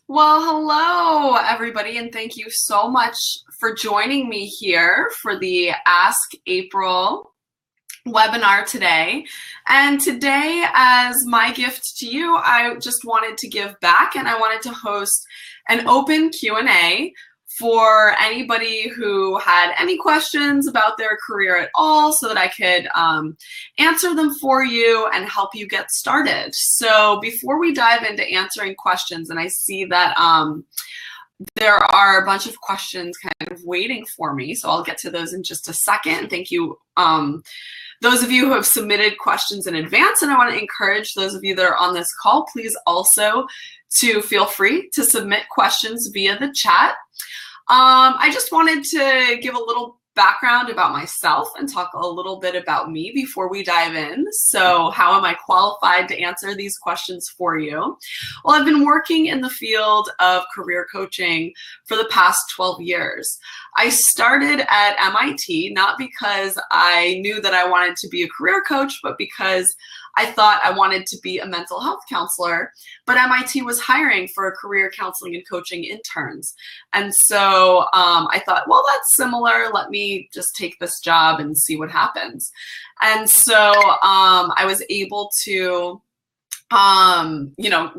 Well, hello, everybody, and thank you so much for joining me here for the Ask April webinar today. And today, as my gift to you, I just wanted to give back and I wanted to host an open Q&A for anybody who had any questions about their career at all so that I could answer them for you and help you get started. So before we dive into answering questions, and I see that there are a bunch of questions kind of waiting for me, so I'll get to those in just a second. Thank you, those of you who have submitted questions in advance, and I want to encourage those of you that are on this call, please also to feel free to submit questions via the chat. I just wanted to give a little background about myself and talk a little bit about me before we dive in. So how am I qualified to answer these questions for you? Well, I've been working in the field of career coaching for the past 12 years. I started at MIT, not because I knew that I wanted to be a career coach, but because I thought I wanted to be a mental health counselor, but MIT was hiring for career counseling and coaching interns. And so I thought, well, that's similar. Let me just take this job and see what happens. And so I was able to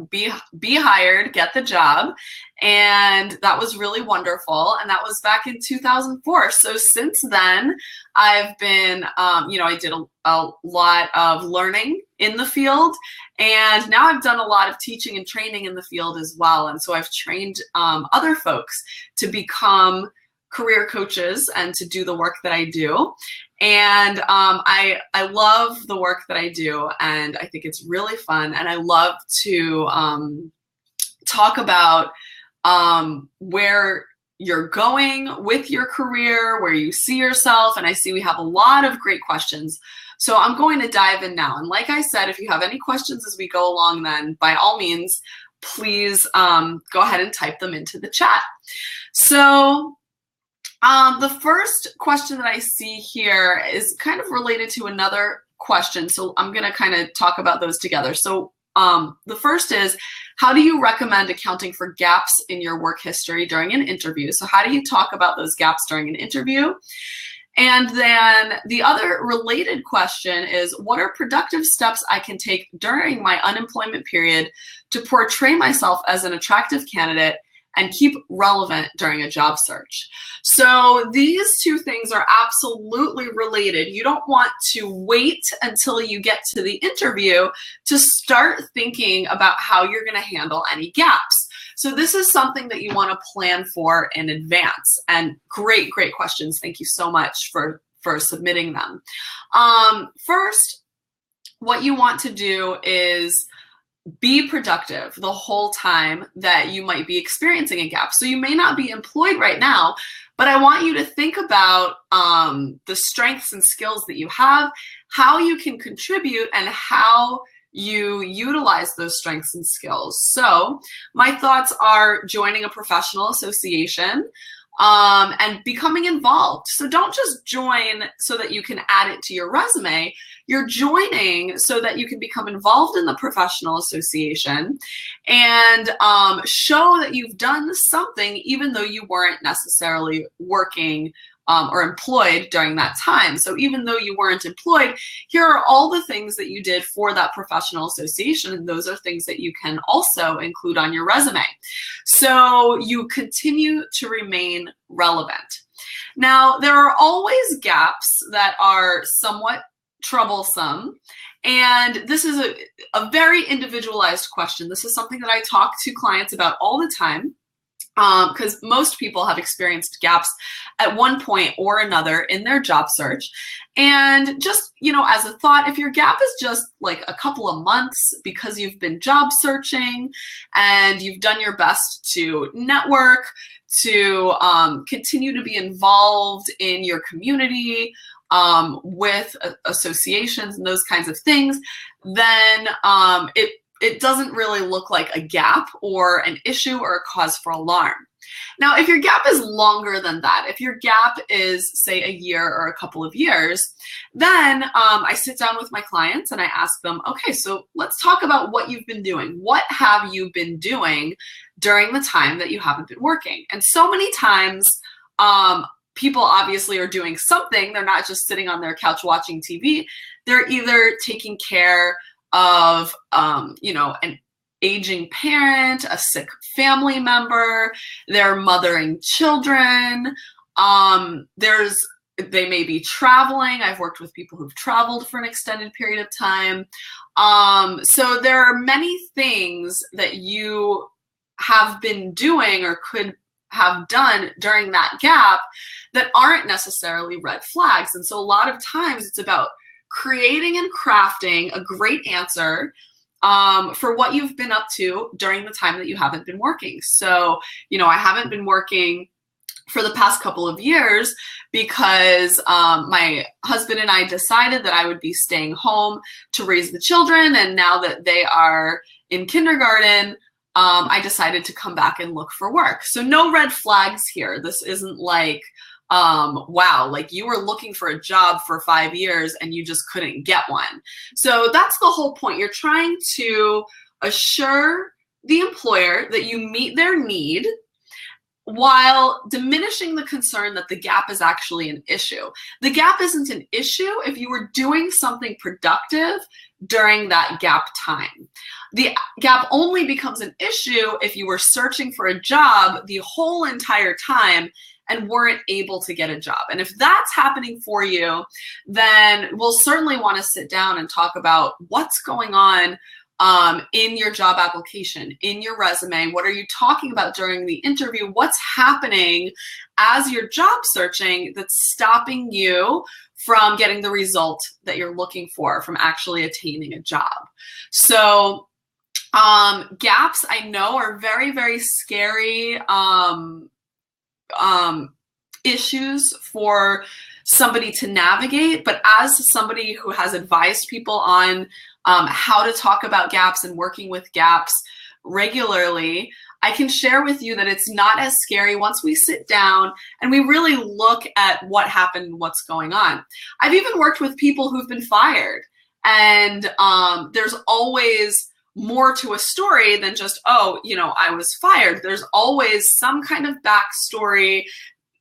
be hired, get the job. And that was really wonderful. And that was back in 2004. So since then, I've been, I did a lot of learning in the field. And now I've done a lot of teaching and training in the field as well. And so I've trained other folks to become career coaches and to do the work that I do. And I love the work that I do, and I think it's really fun. And I love to talk about where you're going with your career, where you see yourself. And I see we have a lot of great questions. So I'm going to dive in now. And like I said, if you have any questions as we go along, then by all means, please go ahead and type them into the chat. So the first question that I see here is kind of related to another question. So I'm going to kind of talk about those together. So the first is, how do you recommend accounting for gaps in your work history during an interview? So how do you talk about those gaps during an interview? And then the other related question is, what are productive steps I can take during my unemployment period to portray myself as an attractive candidate and keep relevant during a job search? So these two things are absolutely related. You don't want to wait until you get to the interview to start thinking about how you're going to handle any gaps. So this is something that you want to plan for in advance. And great questions. Thank you so much for submitting them. First, what you want to do is be productive the whole time that you might be experiencing a gap. So you may not be employed right now, but I want you to think about the strengths and skills that you have, how you can contribute, and how you utilize those strengths and skills. So my thoughts are joining a professional association and becoming involved. So don't just join so that you can add it to your resume. You're joining so that you can become involved in the professional association and show that you've done something even though you weren't necessarily working or employed during that time. So even though you weren't employed, here are all the things that you did for that professional association, and those are things that you can also include on your resume. So you continue to remain relevant. Now, there are always gaps that are somewhat troublesome, and this is a very individualized question. This is something that I talk to clients about all the time, because most people have experienced gaps at one point or another in their job search. And just, as a thought, if your gap is just like a couple of months because you've been job searching and you've done your best to network, to continue to be involved in your community, with associations and those kinds of things, then it doesn't really look like a gap or an issue or a cause for alarm. Now, if your gap is longer than that, if your gap is, say, a year or a couple of years, then I sit down with my clients and I ask them, okay, so let's talk about what you've been doing. What have you been doing during the time that you haven't been working? And so many times, people obviously are doing something. They're not just sitting on their couch watching TV. They're either taking care of, an aging parent, a sick family member, they're mothering children. They may be traveling. I've worked with people who've traveled for an extended period of time. So there are many things that you have been doing or could have done during that gap that aren't necessarily red flags. And so a lot of times it's about creating and crafting a great answer for what you've been up to during the time that you haven't been working. So, I haven't been working for the past couple of years because my husband and I decided that I would be staying home to raise the children. And now that they are in kindergarten, I decided to come back and look for work. So no red flags here. This isn't like, wow, like you were looking for a job for 5 years and you just couldn't get one. So that's the whole point. You're trying to assure the employer that you meet their need while diminishing the concern that the gap is actually an issue. The gap isn't an issue if you were doing something productive during that gap time. The gap only becomes an issue if you were searching for a job the whole entire time and weren't able to get a job. And if that's happening for you, then we'll certainly want to sit down and talk about what's going on in your job application, in your resume. What are you talking about during the interview? What's happening as you're job searching that's stopping you from getting the result that you're looking for, from actually attaining a job? So gaps, I know, are very, very scary issues for somebody to navigate. But as somebody who has advised people on how to talk about gaps and working with gaps regularly, I can share with you that it's not as scary once we sit down and we really look at what happened, what's going on. I've even worked with people who've been fired, and there's always more to a story than just, oh, I was fired. There's always some kind of backstory.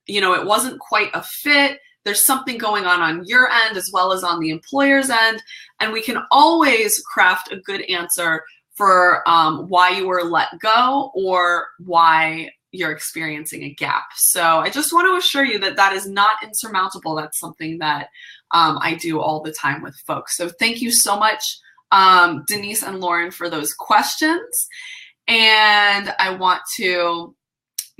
It wasn't quite a fit. There's something going on your end as well as on the employer's end. And we can always craft a good answer for why you were let go or why you're experiencing a gap. So I just want to assure you that that is not insurmountable. That's something that I do all the time with folks. So thank you so much, Denise and Lauren, for those questions. And I want to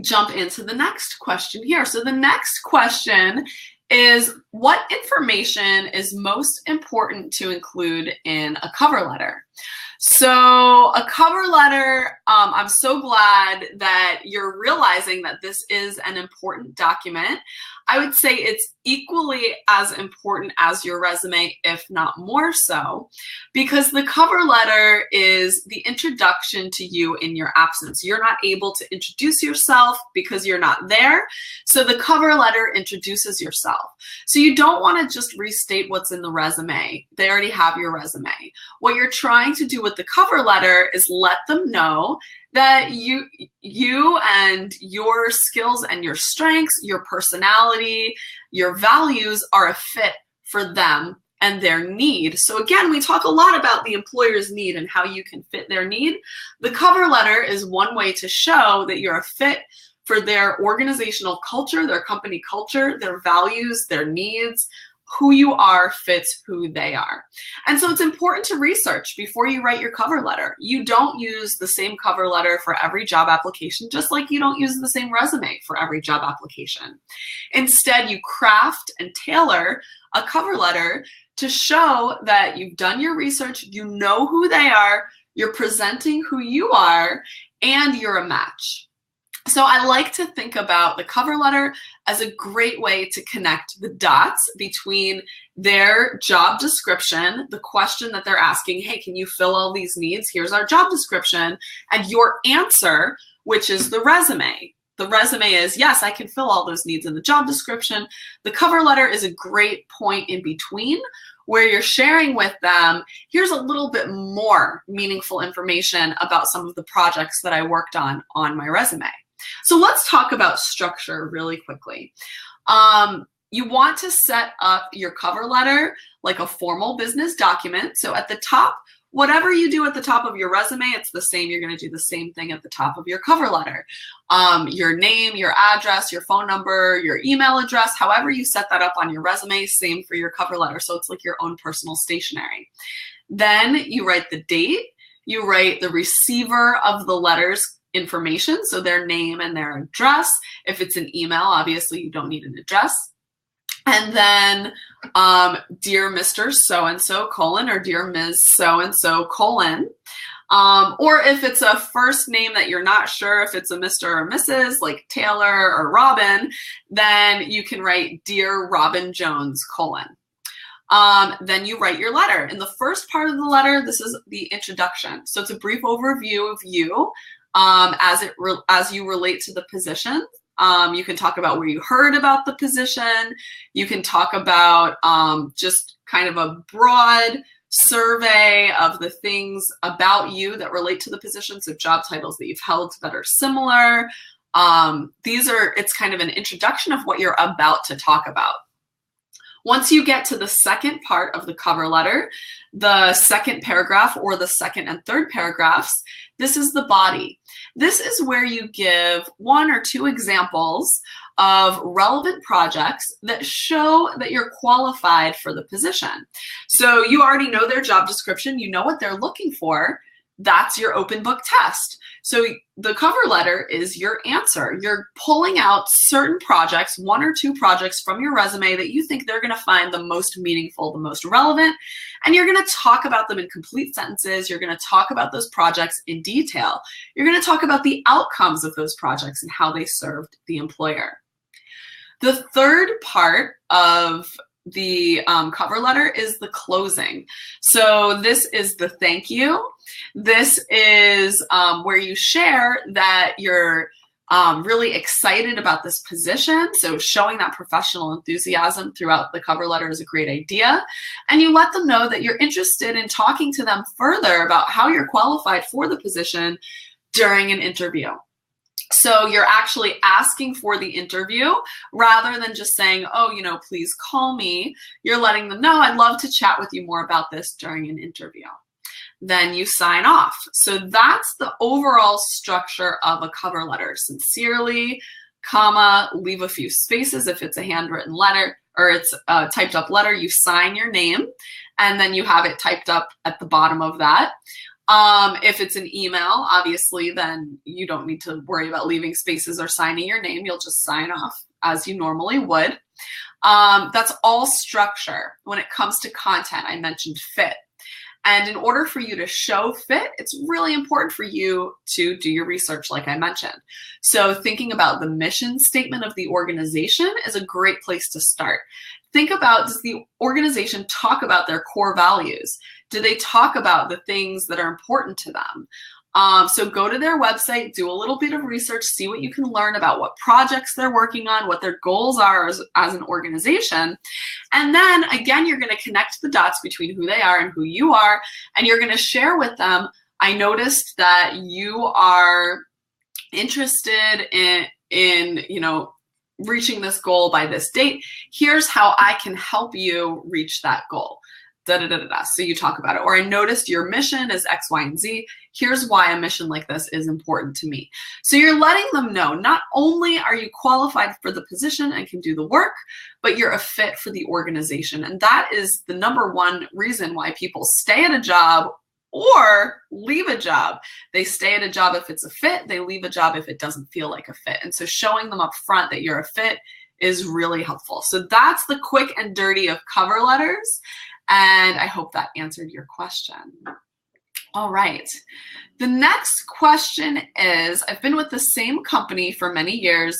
jump into the next question here. So the next question is, what information is most important to include in a cover letter? So a cover letter, I'm so glad that you're realizing that this is an important document. I would say it's equally as important as your resume, if not more so, because the cover letter is the introduction to you in your absence. You're not able to introduce yourself because you're not there. So the cover letter introduces yourself. So you don't want to just restate what's in the resume. They already have your resume. What you're trying to do with the cover letter is let them know that you and your skills and your strengths, your personality, your values are a fit for them and their need. So again, we talk a lot about the employer's need and how you can fit their need. The cover letter is one way to show that you're a fit for their organizational culture, their company culture, their values, their needs. Who you are fits who they are. And so it's important to research before you write your cover letter. You don't use the same cover letter for every job application, just like you don't use the same resume for every job application. Instead, you craft and tailor a cover letter to show that you've done your research, you know who they are, you're presenting who you are, and you're a match. So I like to think about the cover letter as a great way to connect the dots between their job description, the question that they're asking, hey, can you fill all these needs? Here's our job description, and your answer, which is the resume. The resume is, yes, I can fill all those needs in the job description. The cover letter is a great point in between where you're sharing with them, here's a little bit more meaningful information about some of the projects that I worked on my resume. So let's talk about structure really quickly. You want to set up your cover letter like a formal business document. So at the top, whatever you do at the top of your resume, it's the same. You're going to do the same thing at the top of your cover letter. Your name, your address, your phone number, your email address, however you set that up on your resume, same for your cover letter. So it's like your own personal stationery. Then you write the date. You write the receiver of the letter's information, so their name and their address. If it's an email, obviously you don't need an address. And then, dear Mr. So-and-so colon, or dear Ms. So-and-so colon. Or if it's a first name that you're not sure if it's a Mr. or Mrs., like Taylor or Robin, then you can write dear Robin Jones colon. Then you write your letter. In the first part of the letter, this is the introduction. So it's a brief overview of you as you relate to the position. You can talk about where you heard about the position. You can talk about just kind of a broad survey of the things about you that relate to the position. So job titles that you've held that are similar. It's kind of an introduction of what you're about to talk about. Once you get to the second part of the cover letter, the second paragraph or the second and third paragraphs, this is the body. This is where you give 1 or 2 examples of relevant projects that show that you're qualified for the position. So you already know their job description, you know what they're looking for. That's your open book test. So the cover letter is your answer. You're pulling out certain projects, 1 or 2 projects from your resume that you think they're going to find the most meaningful, the most relevant, and you're going to talk about them in complete sentences. You're going to talk about those projects in detail. You're going to talk about the outcomes of those projects and how they served the employer. The third part of the cover letter is the closing. So this is the thank you. This is where you share that you're really excited about this position. So showing that professional enthusiasm throughout the cover letter is a great idea. And you let them know that you're interested in talking to them further about how you're qualified for the position during an interview. So you're actually asking for the interview rather than just saying, oh, please call me. You're letting them know, I'd love to chat with you more about this during an interview. Then you sign off. So that's the overall structure of a cover letter. Sincerely, comma, leave a few spaces if it's a handwritten letter or it's a typed up letter, you sign your name and then you have it typed up at the bottom of that. If it's an email, obviously, then you don't need to worry about leaving spaces or signing your name. You'll just sign off as you normally would. That's all structure. When it comes to content, I mentioned fit. And in order for you to show fit, it's really important for you to do your research, like I mentioned. So thinking about the mission statement of the organization is a great place to start. Think about, does the organization talk about their core values? Do they talk about the things that are important to them? So go to their website, do a little bit of research, see what you can learn about what projects they're working on, what their goals are as an organization. And then again, you're going to connect the dots between who they are and who you are, and you're going to share with them, I noticed that you are interested in reaching this goal by this date. Here's how I can help you reach that goal. Da, da, da, da, da. So you talk about it. Or I noticed your mission is X, Y, and Z. Here's why a mission like this is important to me. So you're letting them know not only are you qualified for the position and can do the work, but you're a fit for the organization. And that is the #1 reason why people stay at a job or leave a job. They stay at a job if it's a fit. They leave a job if it doesn't feel like a fit. And so showing them up front that you're a fit is really helpful. So that's the quick and dirty of cover letters. And I hope that answered your question. All right. The next question is, I've been with the same company for many years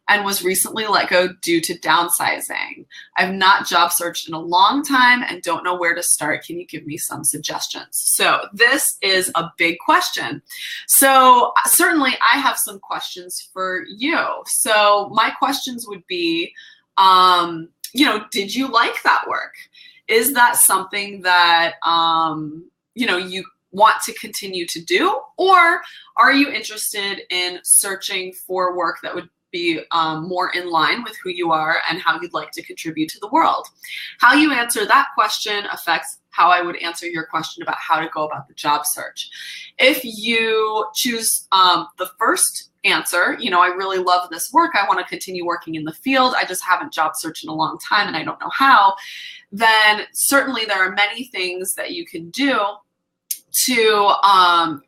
and was recently let go due to downsizing. I've not job searched in a long time and don't know where to start. Can you give me some suggestions? So this is a big question. So certainly I have some questions for you. So my questions would be, did you like that work? Is that something that, you want to continue to do? Or are you interested in searching for work that would be more in line with who you are and how you'd like to contribute to the world? How you answer that question affects how I would answer your question about how to go about the job search. If you choose the first answer, I really love this work, I want to continue working in the field, I just haven't job searched in a long time and I don't know how, then certainly there are many things that you can do to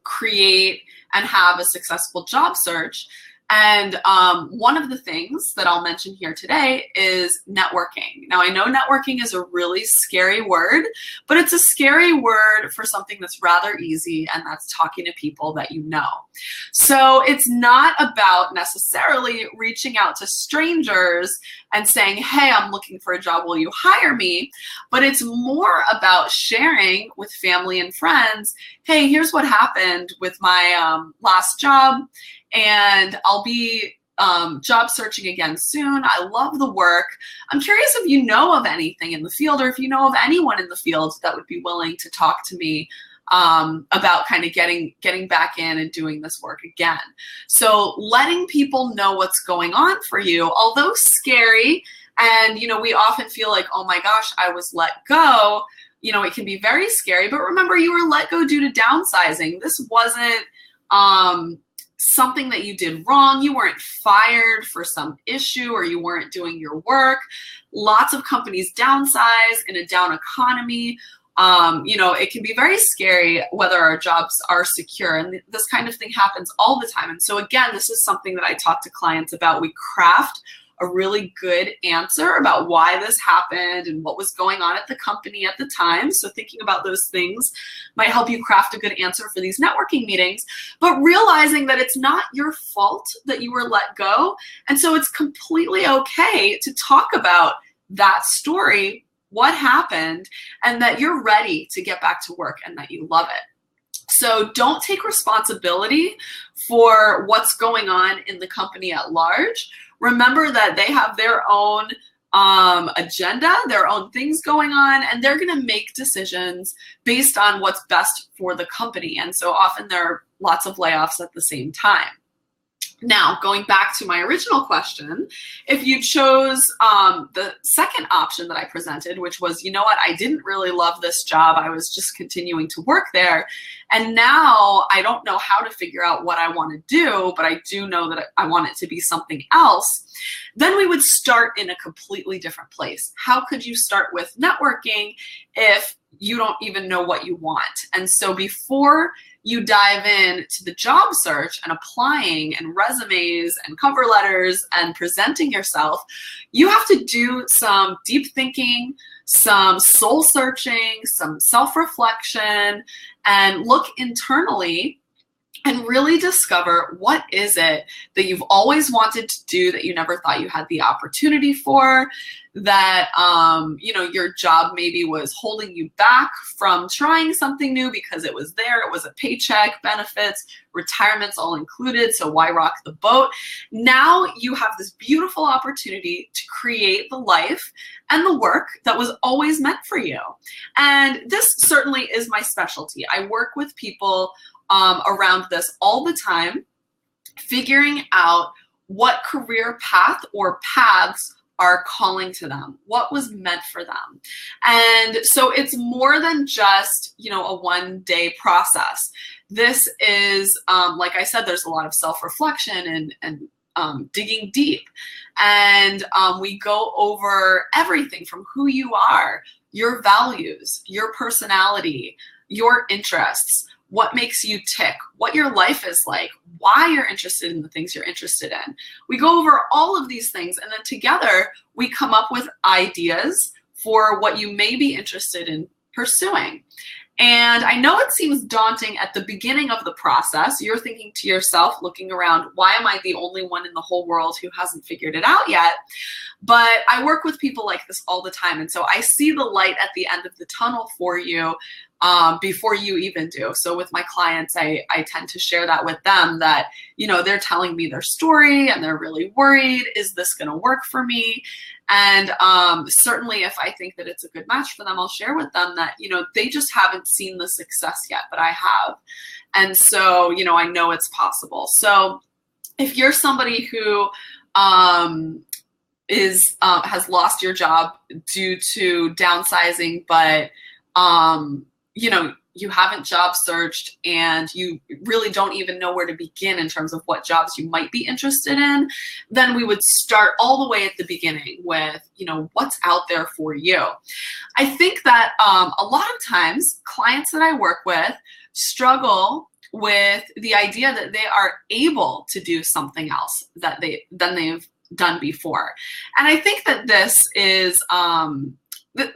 create and have a successful job search. And one of the things that I'll mention here today is networking. Now, I know networking is a really scary word, but it's a scary word for something that's rather easy, and that's talking to people that you know. So it's not about necessarily reaching out to strangers and saying, hey, I'm looking for a job, will you hire me? But it's more about sharing with family and friends, hey, here's what happened with my last job, and I'll be job searching again soon. I love the work. I'm curious if you know of anything in the field, or if you know of anyone in the field that would be willing to talk to me about kind of getting back in and doing this work again. So letting people know what's going on for you, although scary, and we often feel like, oh my gosh, I was let go. It can be very scary, but remember, you were let go due to downsizing. This wasn't something that you did wrong. You weren't fired for some issue, or you weren't doing your work. Lots of companies downsize in a down economy. It can be very scary whether our jobs are secure, and this kind of thing happens all the time. And so again, this is something that I talk to clients about. We craft a really good answer about why this happened and what was going on at the company at the time. So thinking about those things might help you craft a good answer for these networking meetings, but realizing that it's not your fault that you were let go. And so it's completely okay to talk about that story, what happened, and that you're ready to get back to work and that you love it. So don't take responsibility for what's going on in the company at large. Remember that they have their own agenda, their own things going on, and they're going to make decisions based on what's best for the company. And so often there are lots of layoffs at the same time. Now, going back to my original question, if you chose the second option that I presented, which was, you know what, I didn't really love this job, I was just continuing to work there, and now I don't know how to figure out what I want to do, but I do know that I want it to be something else, then we would start in a completely different place. How could you start with networking if you don't even know what you want? And so before you dive in to the job search and applying and resumes and cover letters and presenting yourself, you have to do some deep thinking, some soul searching, some self-reflection, and look internally and really discover what is it that you've always wanted to do that you never thought you had the opportunity for, that your job maybe was holding you back from trying something new because it was there, it was a paycheck, benefits, retirement's all included, so why rock the boat? Now you have this beautiful opportunity to create the life and the work that was always meant for you. And this certainly is my specialty. I work with people around this all the time, figuring out what career path or paths are calling to them, what was meant for them. And so it's more than just, a one-day process. This is, like I said, there's a lot of self-reflection and digging deep. And we go over everything from who you are, your values, your personality, your interests, what makes you tick, what your life is like, why you're interested in the things you're interested in. We go over all of these things, and then together we come up with ideas for what you may be interested in pursuing. And I know it seems daunting at the beginning of the process. You're thinking to yourself, looking around, why am I the only one in the whole world who hasn't figured it out yet? But I work with people like this all the time. And so I see the light at the end of the tunnel for you before you even do. So with my clients, I tend to share that with them, that, they're telling me their story and they're really worried. Is this going to work for me? And certainly if I think that it's a good match for them, I'll share with them that, they just haven't seen the success yet, but I have. And so, I know it's possible. So if you're somebody who has lost your job due to downsizing, but you haven't job searched and you really don't even know where to begin in terms of what jobs you might be interested in, then we would start all the way at the beginning with, what's out there for you. I think that a lot of times clients that I work with struggle with the idea that they are able to do something else that they've done before. And I think that this is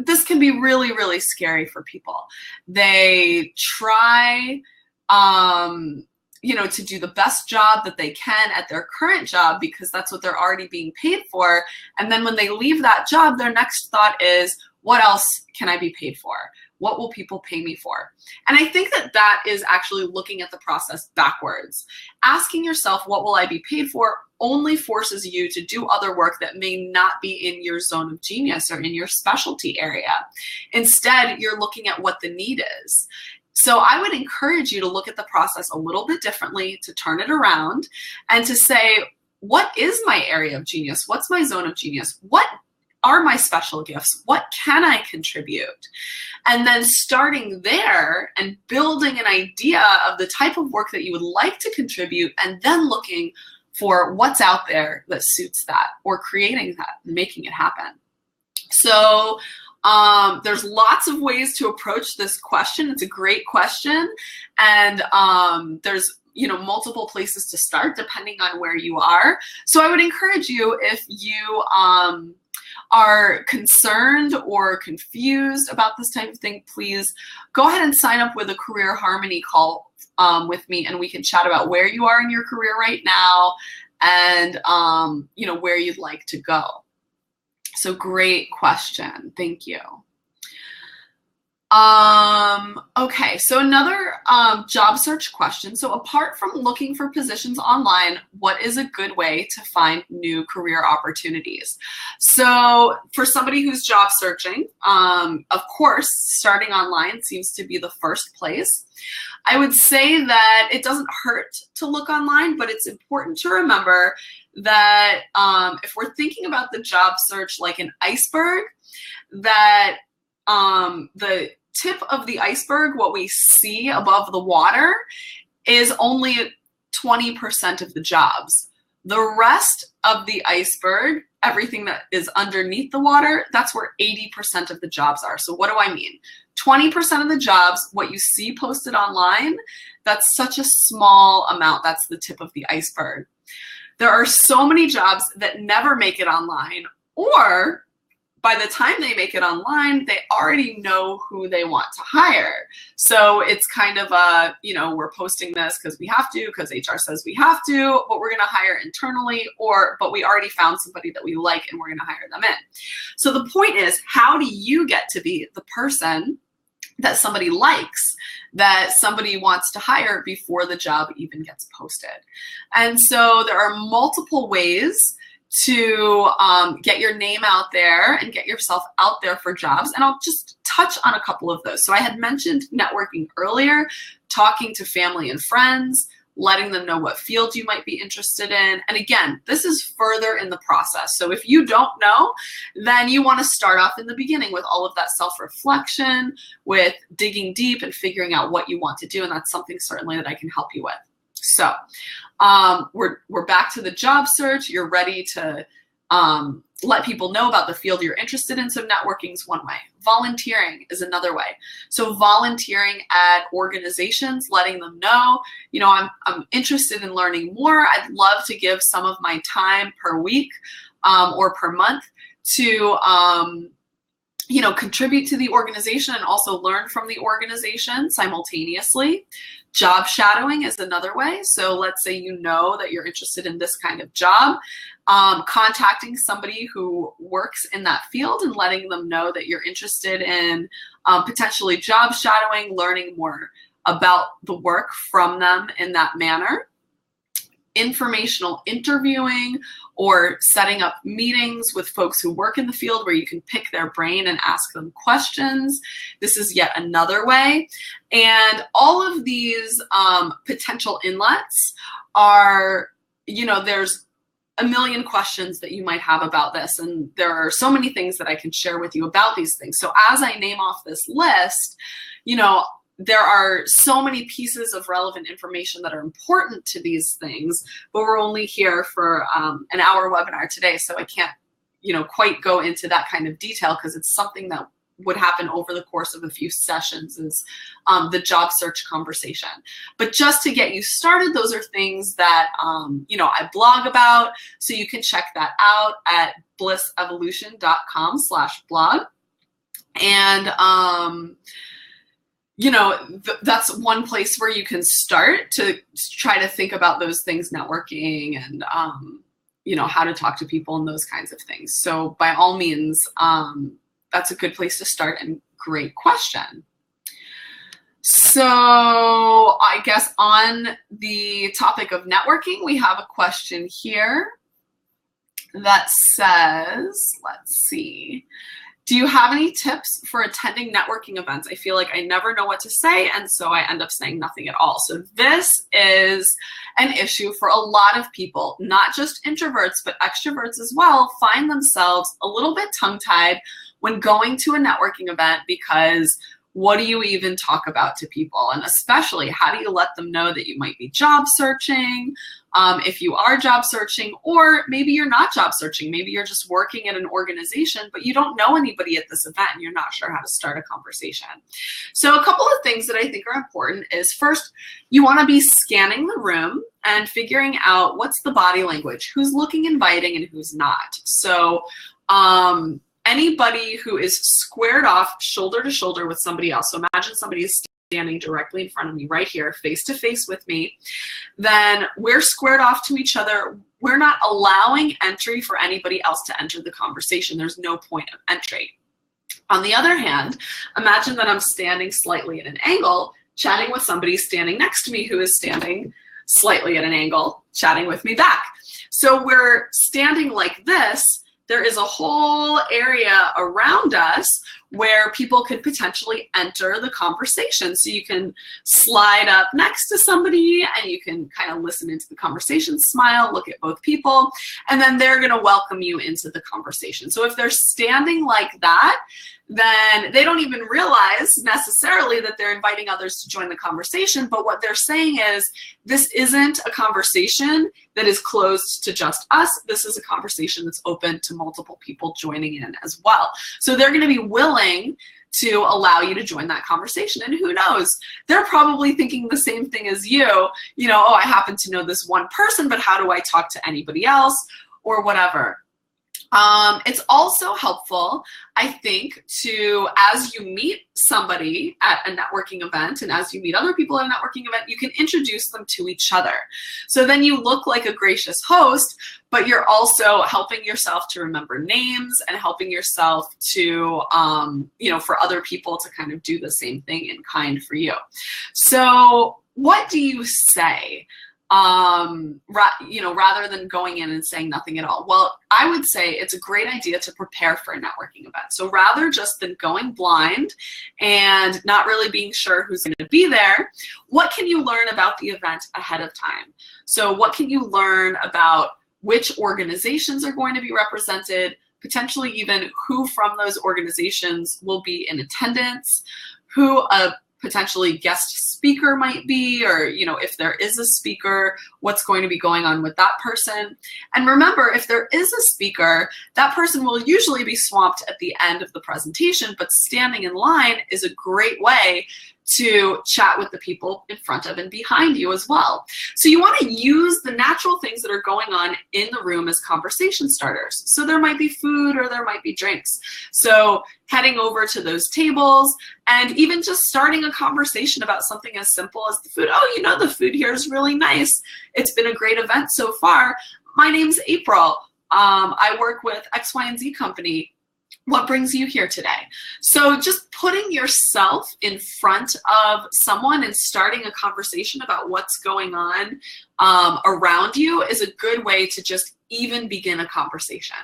this can be really, really scary for people. They try, to do the best job that they can at their current job because that's what they're already being paid for. And then when they leave that job, their next thought is, what else can I be paid for? What will people pay me for? And I think that is actually looking at the process backwards. Asking yourself, what will I be paid for, only forces you to do other work that may not be in your zone of genius or in your specialty area. Instead, you're looking at what the need is. So I would encourage you to look at the process a little bit differently, to turn it around and to say, what is my area of genius? What's my zone of genius? What are my special gifts? What can I contribute? And then starting there and building an idea of the type of work that you would like to contribute, and then looking for what's out there that suits that, or creating that, making it happen. So there's lots of ways to approach this question. It's a great question. And there's multiple places to start depending on where you are. So I would encourage you, if you are concerned or confused about this type of thing, please go ahead and sign up with a Career Harmony call with me, and we can chat about where you are in your career right now and where you'd like to go. So great question. Thank you. Okay, so another job search question. So apart from looking for positions online, what is a good way to find new career opportunities? So for somebody who's job searching, of course, starting online seems to be the first place. I would say that it doesn't hurt to look online, but it's important to remember that if we're thinking about the job search like an iceberg, that the tip of the iceberg, what we see above the water, is only 20% of the jobs. The rest of the iceberg, everything that is underneath the water, that's where 80% of the jobs are. So what do I mean? 20% of the jobs, what you see posted online, that's such a small amount. That's the tip of the iceberg. There are so many jobs that never make it online, or by the time they make it online, they already know who they want to hire. So it's kind of a, we're posting this because we have to, because HR says we have to, but we're going to hire internally, but we already found somebody that we like and we're going to hire them in. So the point is, how do you get to be the person that somebody likes, that somebody wants to hire before the job even gets posted? And so there are multiple ways to get your name out there and get yourself out there for jobs. And I'll just touch on a couple of those. So I had mentioned networking earlier, talking to family and friends, letting them know what field you might be interested in. And again, this is further in the process. So if you don't know, then you want to start off in the beginning with all of that self-reflection, with digging deep and figuring out what you want to do. And that's something certainly that I can help you with. So we're back to the job search. You're ready to let people know about the field you're interested in. So networking is one way. Volunteering is another way. So volunteering at organizations, letting them know, I'm interested in learning more. I'd love to give some of my time per week or per month to contribute to the organization and also learn from the organization simultaneously. Job shadowing is another way. So let's say you know that you're interested in this kind of job, contacting somebody who works in that field and letting them know that you're interested in potentially job shadowing, learning more about the work from them in that manner. Informational interviewing or setting up meetings with folks who work in the field where you can pick their brain and ask them questions. This is yet another way. And all of these potential inlets are, there's a million questions that you might have about this. And there are so many things that I can share with you about these things. So as I name off this list, there are so many pieces of relevant information that are important to these things, but we're only here for an hour webinar today. So I can't, quite go into that kind of detail because it's something that would happen over the course of a few sessions is the job search conversation. But just to get you started, those are things that, I blog about. So you can check that out at blissevolution.com/blog. And, that's one place where you can start to try to think about those things, networking and, how to talk to people and those kinds of things. So by all means, that's a good place to start and great question. So I guess on the topic of networking, we have a question here that says, let's see. Do you have any tips for attending networking events? I feel like I never know what to say, and so I end up saying nothing at all. So this is an issue for a lot of people, not just introverts, but extroverts as well, find themselves a little bit tongue-tied when going to a networking event because what do you even talk about to people? And especially, how do you let them know that you might be job searching, if you are job searching, or maybe you're not job searching. Maybe you're just working at an organization, but you don't know anybody at this event and you're not sure how to start a conversation. So a couple of things that I think are important is first, you want to be scanning the room and figuring out what's the body language, who's looking inviting and who's not. So anybody who is squared off shoulder to shoulder with somebody else, so imagine somebody is standing directly in front of me right here, face to face with me, then we're squared off to each other. We're not allowing entry for anybody else to enter the conversation. There's no point of entry. On the other hand, imagine that I'm standing slightly at an angle, chatting with somebody standing next to me who is standing slightly at an angle, chatting with me back. So we're standing like this. There is a whole area around us where people could potentially enter the conversation. So you can slide up next to somebody and you can kind of listen into the conversation, smile, look at both people, and then they're going to welcome you into the conversation. So if they're standing like that, then they don't even realize necessarily that they're inviting others to join the conversation. But what they're saying is, this isn't a conversation that is closed to just us. This is a conversation that's open to multiple people joining in as well. So they're going to be willing to allow you to join that conversation. And who knows, they're probably thinking the same thing as you, oh, I happen to know this one person, but how do I talk to anybody else or whatever? It's also helpful, I think, to, as you meet somebody at a networking event and as you meet other people at a networking event, you can introduce them to each other. So then you look like a gracious host, but you're also helping yourself to remember names and helping yourself to, for other people to kind of do the same thing in kind for you. So what do you say? Rather than going in and saying nothing at all? Well, I would say it's a great idea to prepare for a networking event. So rather just than going blind and not really being sure who's going to be there, what can you learn about the event ahead of time? So what can you learn about which organizations are going to be represented, potentially even who from those organizations will be in attendance, who a potentially guest speaker might be, or if there is a speaker, what's going to be going on with that person. And remember, if there is a speaker, that person will usually be swamped at the end of the presentation, but standing in line is a great way to chat with the people in front of and behind you as well. So you want to use the natural things that are going on in the room as conversation starters. So there might be food or there might be drinks. So heading over to those tables and even just starting a conversation about something as simple as the food. Oh, you know, the food here is really nice. It's been a great event so far. My name's April. I work with X, Y, and Z company. What brings you here today? So just putting yourself in front of someone and starting a conversation about what's going on around you is a good way to just even begin a conversation.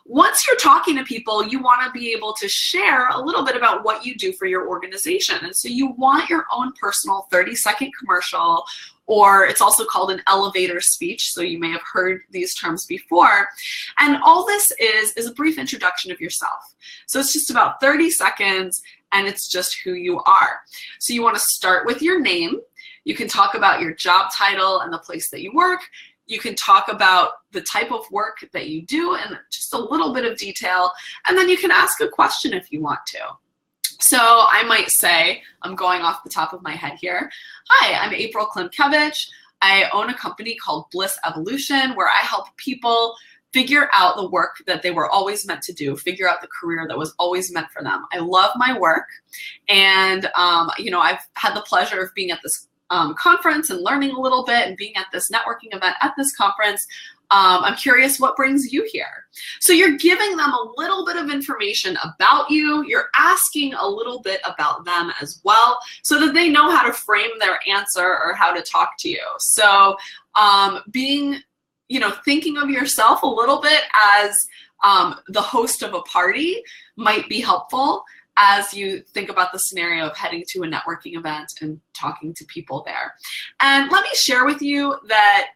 Once you're talking to people, you want to be able to share a little bit about what you do for your organization. And so you want your own personal 30-second commercial, or it's also called an elevator speech. So you may have heard these terms before. And all this is a brief introduction of yourself. So it's just about 30 seconds and it's just who you are. So you want to start with your name. You can talk about your job title and the place that you work. You can talk about the type of work that you do and just a little bit of detail. And then you can ask a question if you want to. So I might say, I'm going off the top of my head here. Hi, I'm April Klimkevich. I own a company called Bliss Evolution where I help people figure out the work that they were always meant to do, figure out the career that was always meant for them. I love my work. And, you know, I've had the pleasure of being at this conference and learning a little bit and being at this networking event at this conference. I'm curious what brings you here. So you're giving them a little bit of information about you. You're asking a little bit about them as well so that they know how to frame their answer or how to talk to you. So being, you know, thinking of yourself a little bit as the host of a party might be helpful as you think about the scenario of heading to a networking event and talking to people there. And let me share with you that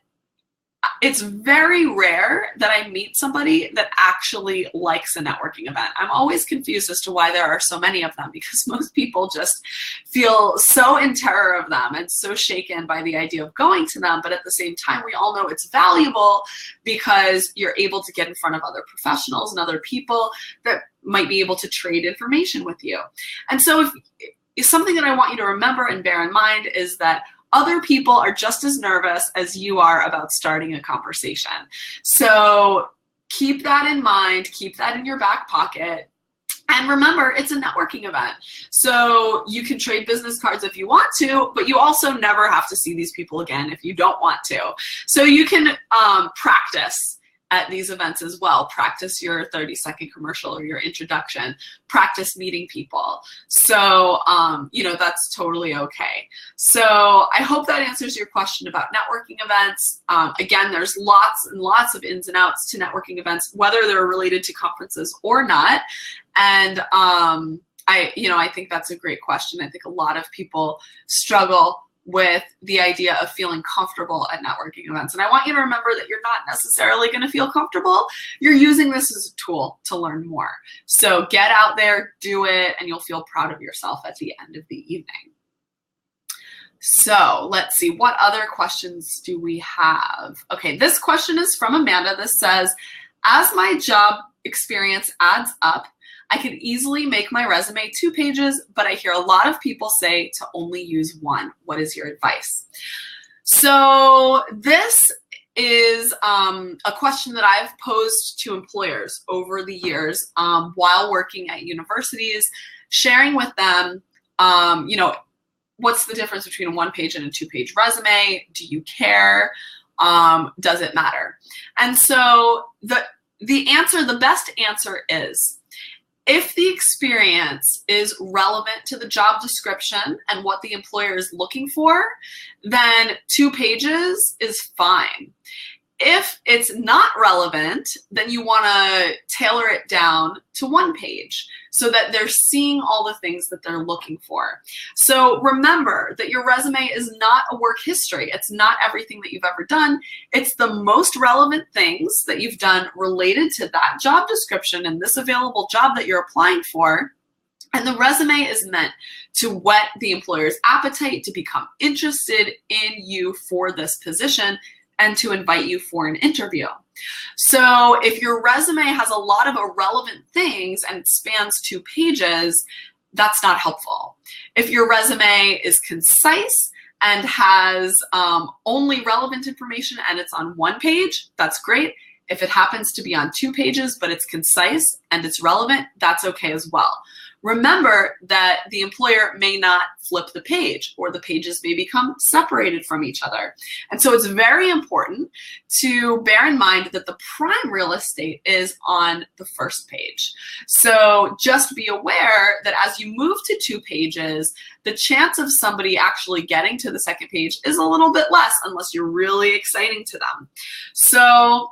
it's very rare that I meet somebody that actually likes a networking event. I'm always confused as to why there are so many of them, because most people just feel so in terror of them and so shaken by the idea of going to them. But at the same time, we all know it's valuable because you're able to get in front of other professionals and other people that might be able to trade information with you. And so if something that I want you to remember and bear in mind is that other people are just as nervous as you are about starting a conversation. So keep that in mind, keep that in your back pocket. And remember, it's a networking event. So you can trade business cards if you want to, but you also never have to see these people again if you don't want to. So you can practice at these events as well. Practice your 30-second commercial or your introduction. Practice meeting people. So, you know, that's totally okay. So I hope that answers your question about networking events. Again, there's lots and lots of ins and outs to networking events, whether they're related to conferences or not. And I think that's a great question. I think a lot of people struggle with the idea of feeling comfortable at networking events. And I want you to remember that you're not necessarily going to feel comfortable. You're using this as a tool to learn more. So get out there, do it, and you'll feel proud of yourself at the end of the evening. So let's see, what other questions do we have? Okay, this question is from Amanda. This says, as my job experience adds up, I could easily make my resume 2 pages, but I hear a lot of people say to only use 1. What is your advice? So this is a question that I've posed to employers over the years while working at universities, sharing with them, you know, what's the difference between a 1-page and a 2-page resume? Do you care? Does it matter? And so the best answer is, if the experience is relevant to the job description and what the employer is looking for, then 2 pages is fine. If it's not relevant, then you want to tailor it down to 1 page so that they're seeing all the things that they're looking for. So remember that your resume is not a work history. It's not everything that you've ever done. It's the most relevant things that you've done related to that job description and this available job that you're applying for. And the resume is meant to whet the employer's appetite to become interested in you for this position and to invite you for an interview. So if your resume has a lot of irrelevant things and spans 2 pages, that's not helpful. If your resume is concise and has only relevant information and it's on one page, that's great. If it happens to be on 2 pages, but it's concise and it's relevant, that's okay as well. Remember that the employer may not flip the page, or the pages may become separated from each other. And so it's very important to bear in mind that the prime real estate is on the first page. So just be aware that as you move to 2 pages, the chance of somebody actually getting to the second page is a little bit less unless you're really exciting to them. So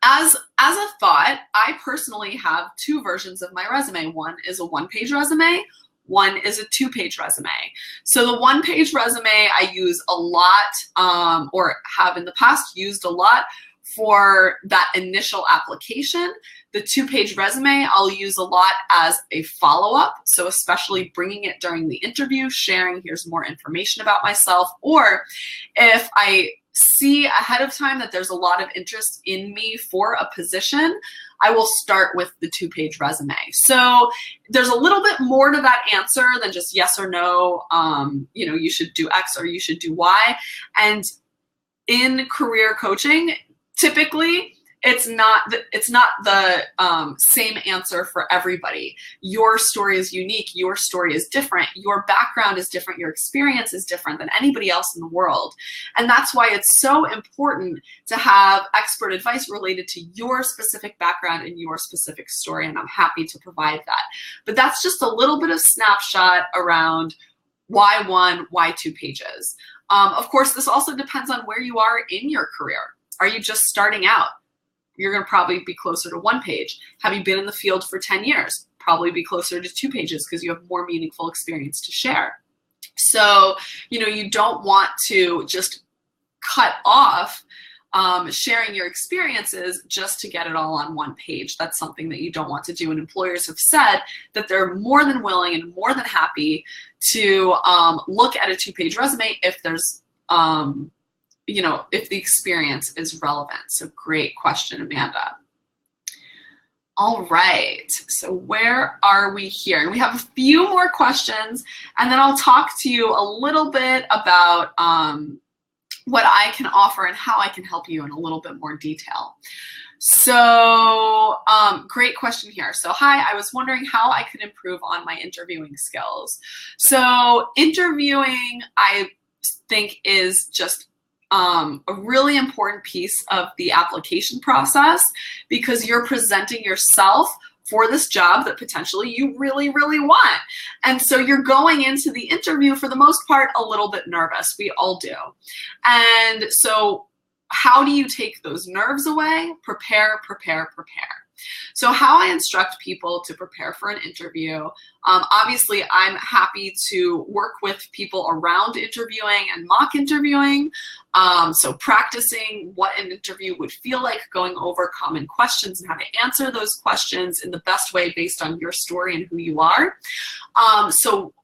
as a thought, I personally have 2 versions of my resume. One is a 1-page resume, one is a 2-page resume. So the 1-page resume I use a lot, or have in the past used a lot for that initial application. The 2-page resume I'll use a lot as a follow-up. So especially bringing it during the interview, sharing, here's more information about myself, or if I see ahead of time that there's a lot of interest in me for a position, I will start with the 2-page resume. So there's a little bit more to that answer than just yes or no, you should do X or you should do Y. And in career coaching, typically it's not the same answer for everybody. Your story is unique. Your story is different. Your background is different. Your experience is different than anybody else in the world. And that's why it's so important to have expert advice related to your specific background and your specific story. And I'm happy to provide that. But that's just a little bit of snapshot around why 1, why 2 pages. Of course, this also depends on where you are in your career. Are you just starting out? You're going to probably be closer to 1 page. Have you been in the field for 10 years? Probably be closer to 2 pages because you have more meaningful experience to share. So, you don't want to just cut off sharing your experiences just to get it all on 1 page. That's something that you don't want to do. And employers have said that they're more than willing and more than happy to look at a 2-page resume if there's if the experience is relevant. So great question, Amanda. All right, so where are we here? And we have a few more questions, and then I'll talk to you a little bit about what I can offer and how I can help you in a little bit more detail. So great question here. So hi, I was wondering how I could improve on my interviewing skills. So interviewing, I think, is just a really important piece of the application process, because you're presenting yourself for this job that potentially you really, really want. And so you're going into the interview, for the most part, a little bit nervous. We all do. And so how do you take those nerves away? Prepare, prepare, prepare. So how I instruct people to prepare for an interview, obviously I'm happy to work with people around interviewing and mock interviewing. So practicing what an interview would feel like, going over common questions and how to answer those questions in the best way based on your story and who you are. So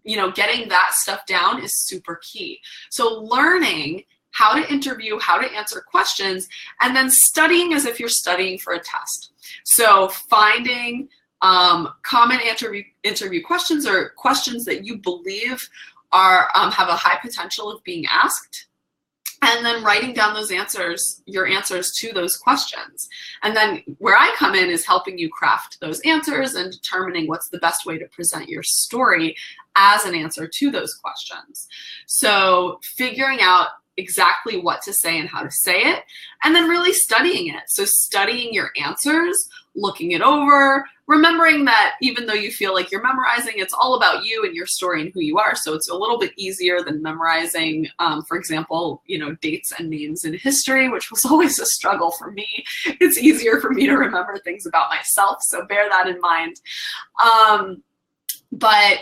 getting that stuff down is super key. So learning how to interview, how to answer questions, and then studying as if you're studying for a test. So finding common interview questions, or questions that you believe are have a high potential of being asked, and then writing down those answers, your answers to those questions. And then where I come in is helping you craft those answers and determining what's the best way to present your story as an answer to those questions. So figuring out exactly what to say and how to say it, and then really studying it. So studying your answers, looking it over, remembering that even though you feel like you're memorizing, it's all about you and your story and who you are. So it's a little bit easier than memorizing, for example, dates and names in history, which was always a struggle for me. It's easier for me to remember things about myself, so bear that in mind. But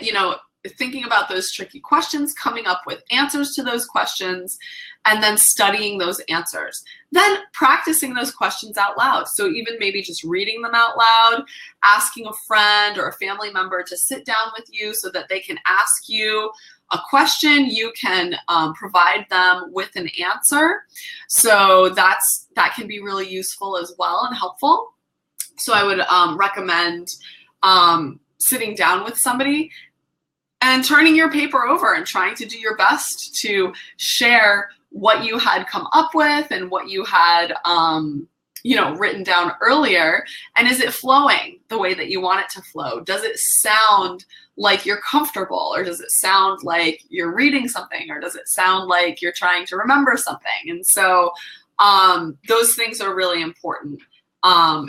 thinking about those tricky questions, coming up with answers to those questions, and then studying those answers. Then practicing those questions out loud. So even maybe just reading them out loud, asking a friend or a family member to sit down with you so that they can ask you a question, you can provide them with an answer. So that can be really useful as well and helpful. So I would recommend sitting down with somebody and turning your paper over and trying to do your best to share what you had come up with and what you had, written down earlier. And is it flowing the way that you want it to flow? Does it sound like you're comfortable, or does it sound like you're reading something, or does it sound like you're trying to remember something? And so those things are really important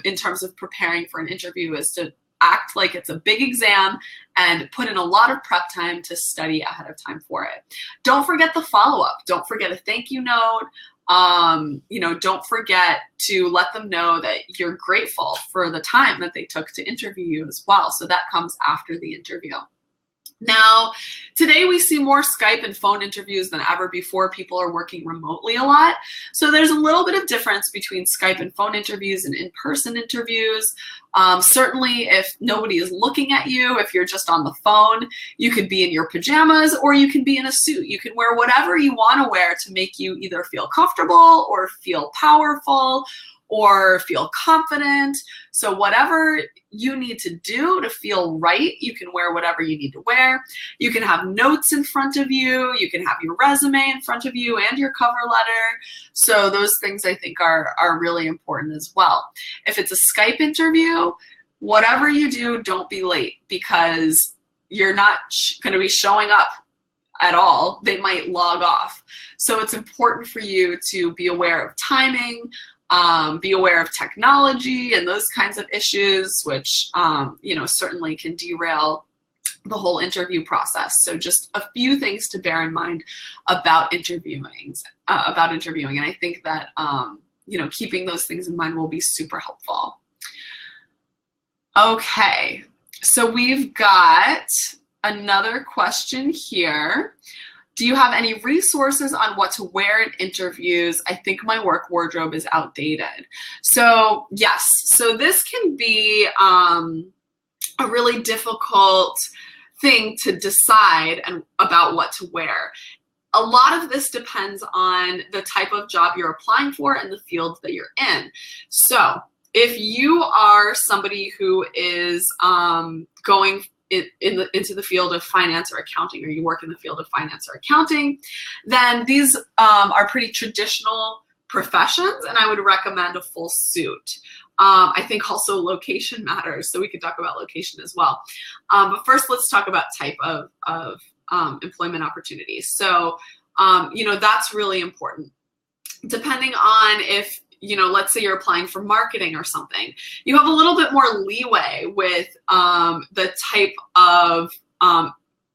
in terms of preparing for an interview, is to act like it's a big exam and put in a lot of prep time to study ahead of time for it. Don't forget the follow-up. Don't forget a thank you note. Don't forget to let them know that you're grateful for the time that they took to interview you as well. So that comes after the interview. Now, today we see more Skype and phone interviews than ever before. People are working remotely a lot. So there's a little bit of difference between Skype and phone interviews and in-person interviews. Certainly, if nobody is looking at you, if you're just on the phone, you could be in your pajamas or you can be in a suit. You can wear whatever you want to wear to make you either feel comfortable or feel powerful or feel confident. So whatever you need to do to feel right, you can wear whatever you need to wear. You can have notes in front of you. You can have your resume in front of you and your cover letter. So those things I think are really important as well. If it's a Skype interview, whatever you do, don't be late, because you're not going to be showing up at all. They might log off. So it's important for you to be aware of timing, be aware of technology and those kinds of issues, which certainly can derail the whole interview process. So just a few things to bear in mind about interviewing. And I think that keeping those things in mind will be super helpful. Okay, so we've got another question here. Do you have any resources on what to wear in interviews? I think my work wardrobe is outdated. So yes, so this can be a really difficult thing to decide about what to wear. A lot of this depends on the type of job you're applying for and the field that you're in. So if you are somebody who is going into the field of finance or accounting, or you work in the field of finance or accounting, then these are pretty traditional professions, and I would recommend a full suit. I think also location matters, so we could talk about location as well. But first, let's talk about type of employment opportunities. So, that's really important. Depending on if, let's say you're applying for marketing or something, you have a little bit more leeway with the type of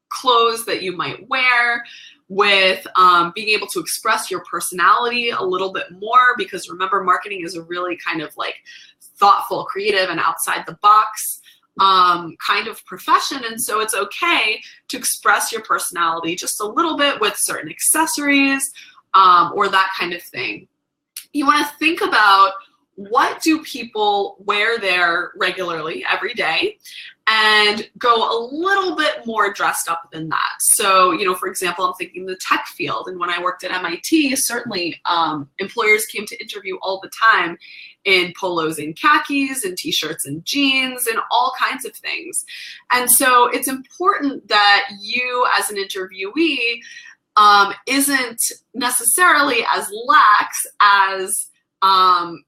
clothes that you might wear, with being able to express your personality a little bit more, because remember, marketing is a really kind of like thoughtful, creative, and outside the box kind of profession. And so it's okay to express your personality just a little bit with certain accessories or that kind of thing. You want to think about, what do people wear there regularly every day, and go a little bit more dressed up than that. So, for example, I'm thinking the tech field. And when I worked at MIT, certainly employers came to interview all the time in polos and khakis and t-shirts and jeans and all kinds of things. And so it's important that you as an interviewee isn't necessarily as lax as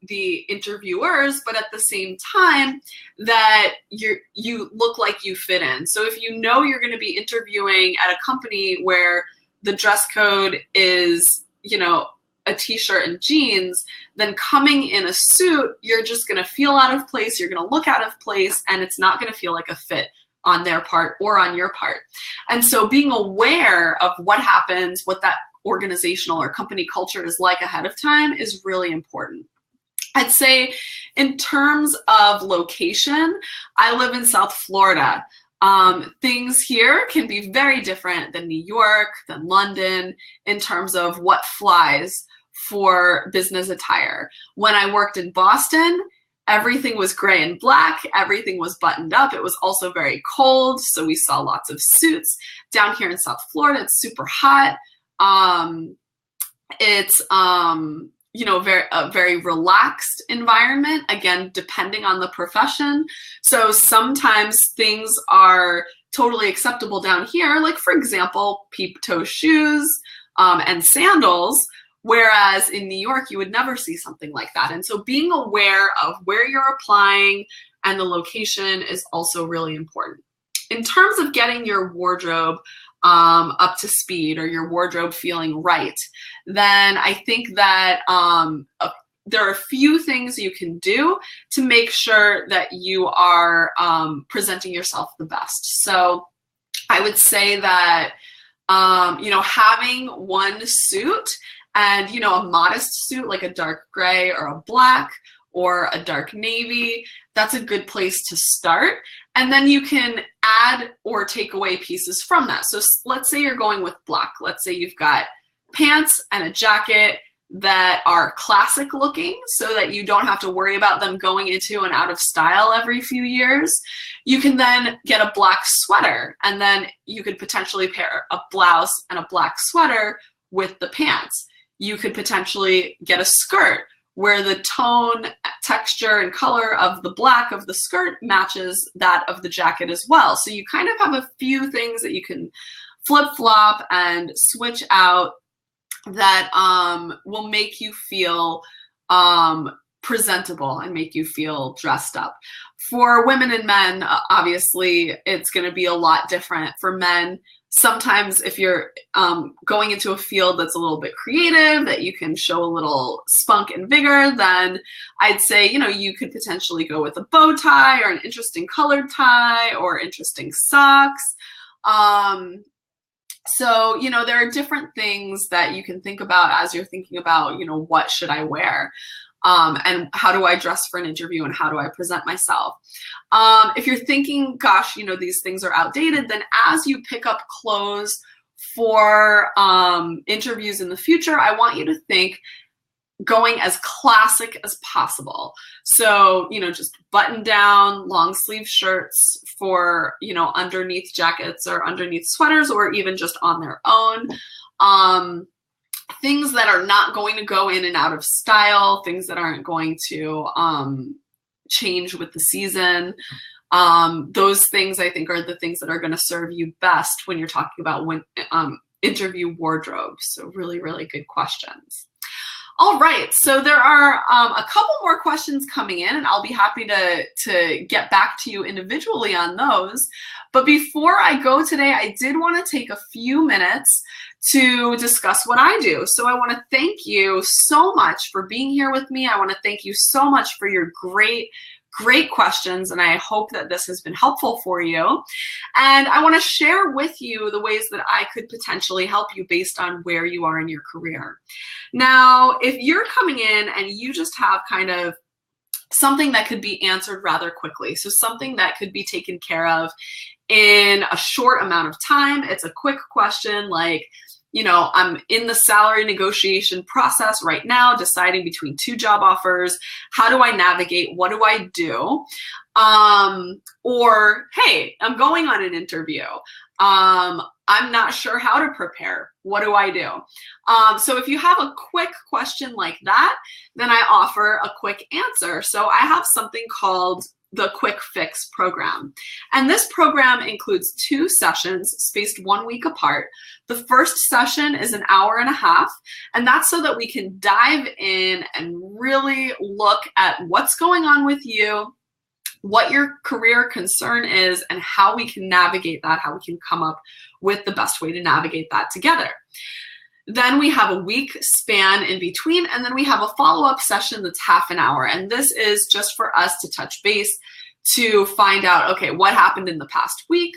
the interviewers, but at the same time that you look like you fit in. So if you know you're going to be interviewing at a company where the dress code is, a t-shirt and jeans, then coming in a suit, you're just going to feel out of place, you're going to look out of place, and it's not going to feel like a fit on their part or on your part. And so being aware of what happens, what that organizational or company culture is like ahead of time is really important. I'd say in terms of location, I live in South Florida. Things here can be very different than New York, than London, in terms of what flies for business attire. When I worked in Boston, everything was gray and black. Everything was buttoned up. It was also very cold, so we saw lots of suits. Down here in South Florida, it's super hot. It's a very relaxed environment, again, depending on the profession. So sometimes things are totally acceptable down here, like for example, peep toe shoes and sandals, whereas in New York, you would never see something like that. And so being aware of where you're applying and the location is also really important. In terms of getting your wardrobe up to speed or your wardrobe feeling right, then I think that there are a few things you can do to make sure that you are presenting yourself the best. So I would say that, having one suit and, a modest suit like a dark gray or a black or a dark navy, that's a good place to start. And then you can add or take away pieces from that. So let's say you're going with black. Let's say you've got pants and a jacket that are classic looking so that you don't have to worry about them going into and out of style every few years. You can then get a black sweater, and then you could potentially pair a blouse and a black sweater with the pants. You could potentially get a skirt where the tone, texture, and color of the black of the skirt matches that of the jacket as well. So you kind of have a few things that you can flip-flop and switch out that will make you feel presentable and make you feel dressed up. For women and men, obviously, it's going to be a lot different. For men, sometimes if you're going into a field that's a little bit creative, that you can show a little spunk and vigor, then I'd say, you could potentially go with a bow tie or an interesting colored tie or interesting socks. So, there are different things that you can think about as you're thinking about, what should I wear? And how do I dress for an interview and how do I present myself? If you're thinking, gosh, these things are outdated, then as you pick up clothes for interviews in the future, I want you to think going as classic as possible. So, just button down, long sleeve shirts for, underneath jackets or underneath sweaters or even just on their own. Things that are not going to go in and out of style, things that aren't going to change with the season. Those things I think are the things that are going to serve you best when you're talking about interview wardrobe. So really, really good questions. All right, so there are a couple more questions coming in, and I'll be happy to get back to you individually on those. But before I go today, I did want to take a few minutes to discuss what I do. So I want to thank you so much for being here with me. I want to thank you so much for your great questions, and I hope that this has been helpful for you. And I want to share with you the ways that I could potentially help you based on where you are in your career. Now, if you're coming in and you just have kind of something that could be answered rather quickly, so something that could be taken care of in a short amount of time, it's a quick question like, I'm in the salary negotiation process right now, deciding between two job offers. How do I navigate? What do I do? Or, hey, I'm going on an interview. I'm not sure how to prepare. What do I do? So if you have a quick question like that, then I offer a quick answer. So I have something called the Quick Fix program. And this program includes 2 sessions spaced 1 week apart. The first session is an hour and a half, and that's so that we can dive in and really look at what's going on with you, what your career concern is, and how we can navigate that, how we can come up with the best way to navigate that together. Then we have a week span in between, and then we have a follow-up session that's half an hour. And this is just for us to touch base to find out, okay, what happened in the past week?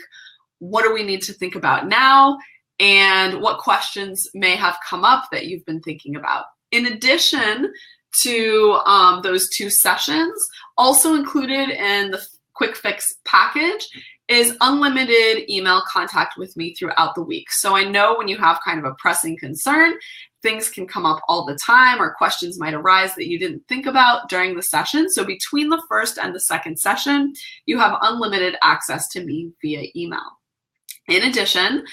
What do we need to think about now? And what questions may have come up that you've been thinking about? In addition to those 2 sessions, also included in the Quick Fix package is unlimited email contact with me throughout the week. So I know when you have kind of a pressing concern, things can come up all the time or questions might arise that you didn't think about during the session. So between the first and the second session, you have unlimited access to me via email. In addition,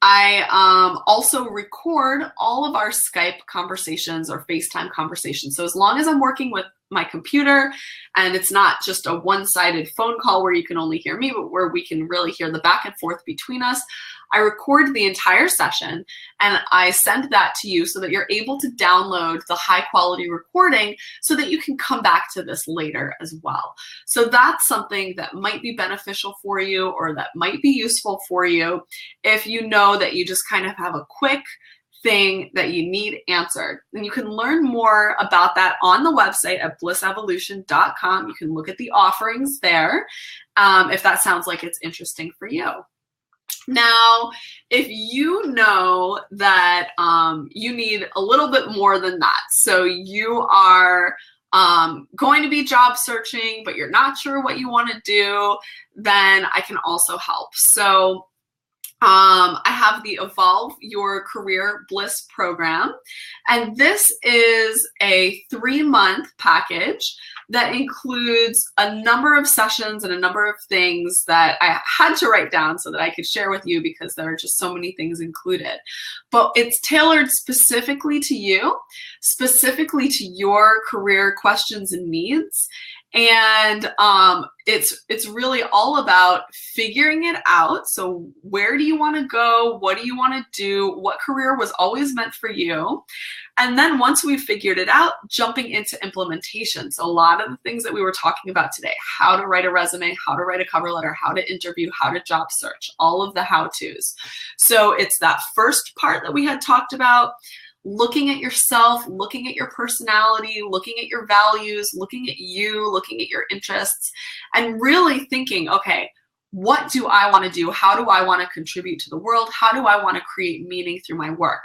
I also record all of our Skype conversations or FaceTime conversations. So as long as I'm working with my computer and it's not just a one-sided phone call where you can only hear me, but where we can really hear the back and forth between us, I record the entire session and I send that to you so that you're able to download the high quality recording so that you can come back to this later as well. So that's something that might be beneficial for you or that might be useful for you if you know that you just kind of have a quick thing that you need answered. And you can learn more about that on the website at blissevolution.com. You can look at the offerings there if that sounds like it's interesting for you. Now, if you know that you need a little bit more than that, so you are going to be job searching, but you're not sure what you want to do, then I can also help. So I have the Evolve Your Career Bliss program, and this is a 3-month package that includes a number of sessions and a number of things that I had to write down so that I could share with you because there are just so many things included. But it's tailored specifically to you, specifically to your career questions and needs. And it's really all about figuring it out. So where do you want to go? What do you want to do? What career was always meant for you? And then once we've figured it out, jumping into implementation. So a lot of the things that we were talking about today, how to write a resume, how to write a cover letter, how to interview, how to job search, all of the how-tos. So it's that first part that we had talked about, looking at yourself, looking at your personality, looking at your values, looking at you, looking at your interests, and really thinking, okay, what do I want to do? How do I want to contribute to the world? How do I want to create meaning through my work?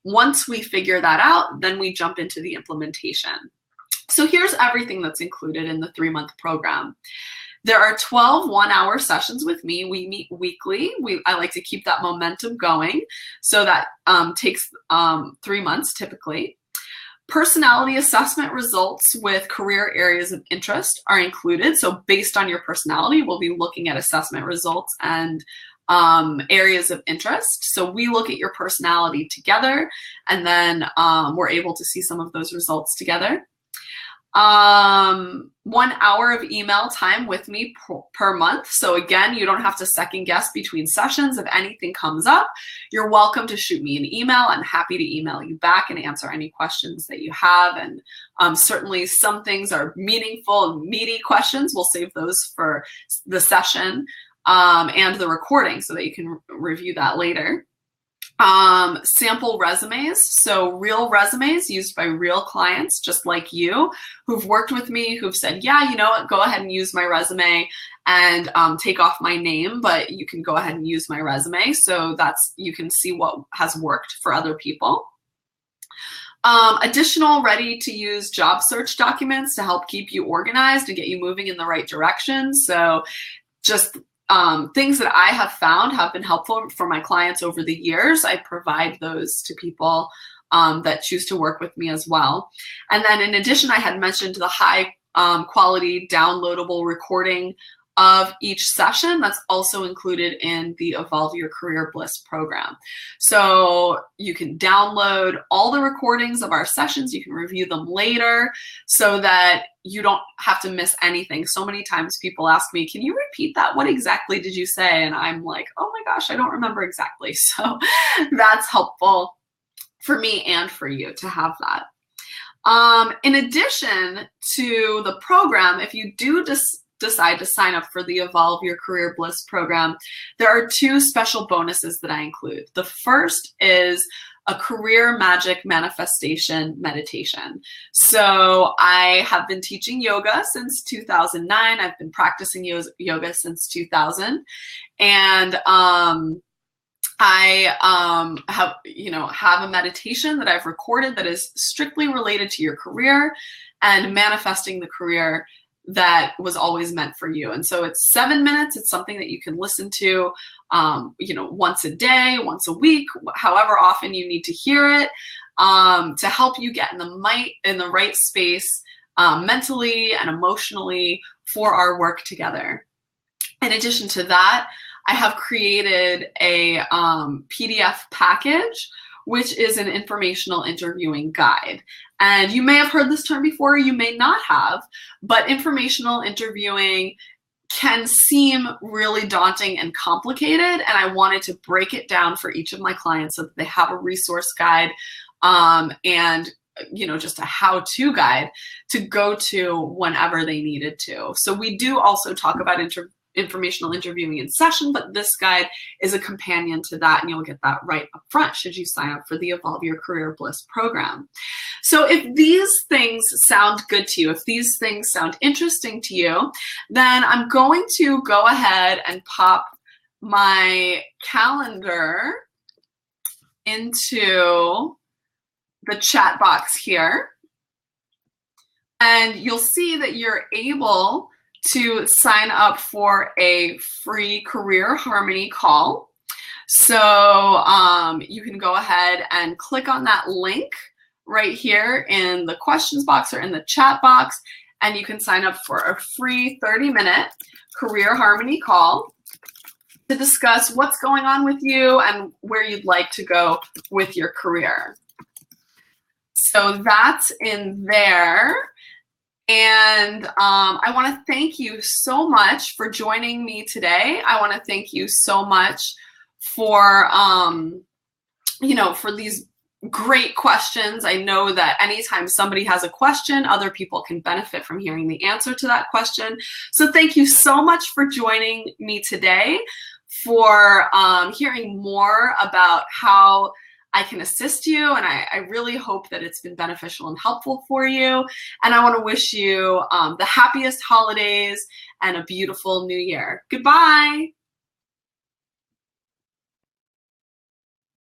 Once we figure that out, then we jump into the implementation. So here's everything that's included in the 3-month program. There are 12 one-hour sessions with me. We meet weekly. I like to keep that momentum going. So that takes 3 months typically. Personality assessment results with career areas of interest are included. So based on your personality, we'll be looking at assessment results and areas of interest. So we look at your personality together, and then we're able to see some of those results together. 1 hour of email time with me per month. So again, you don't have to second guess between sessions. If anything comes up, you're welcome to shoot me an email. I'm happy to email you back and answer any questions that you have. And certainly some things are meaningful and meaty questions. We'll save those for the session and the recording so that you can review that later. Sample resumes, so real resumes used by real clients just like you who've worked with me, who've said, yeah, you know what, go ahead and use my resume and take off my name, but you can go ahead and use my resume. So that's, you can see what has worked for other people. Additional ready-to-use job search documents to help keep you organized and get you moving in the right direction. So just things that I have found have been helpful for my clients over the years. I provide those to people that choose to work with me as well. And then in addition, I had mentioned the high quality downloadable recording of each session. That's also included in the Evolve Your Career Bliss program. So you can download all the recordings of our sessions. You can review them later so that you don't have to miss anything. So many times people ask me, can you repeat that? What exactly did you say? And I'm like, oh my gosh, I don't remember exactly. So that's helpful for me and for you to have that. In addition to the program, if you do decide to sign up for the Evolve Your Career Bliss program, there are 2 special bonuses that I include. The first is a career magic manifestation meditation. So I have been teaching yoga since 2009. I've been practicing yoga since 2000. And I have a meditation that I've recorded that is strictly related to your career and manifesting the career that was always meant for you. And so it's 7 minutes. It's something that you can listen to, once a day, once a week, however often you need to hear it, to help you get in the right space, mentally and emotionally for our work together. In addition to that, I have created a PDF package, which is an informational interviewing guide. And you may have heard this term before, you may not have, but informational interviewing can seem really daunting and complicated, and I wanted to break it down for each of my clients so that they have a resource guide and just a how-to guide to go to whenever they needed to. So we do also talk about informational interviewing in session, but this guide is a companion to that, and you'll get that right up front should you sign up for the Evolve Your Career Bliss program. So if these things sound good to you, if these things sound interesting to you, then I'm going to go ahead and pop my calendar into the chat box here. And you'll see that you're able to sign up for a free Career Harmony call. So you can go ahead and click on that link right here in the questions box or in the chat box, and you can sign up for a free 30-minute Career Harmony call to discuss what's going on with you and where you'd like to go with your career. So that's in there. And I want to thank you so much for joining me today. I want to thank you so much for, for these great questions. I know that anytime somebody has a question, other people can benefit from hearing the answer to that question. So thank you so much for joining me today, for hearing more about how I can assist you, and I really hope that it's been beneficial and helpful for you. And I want to wish you the happiest holidays and a beautiful new year. Goodbye.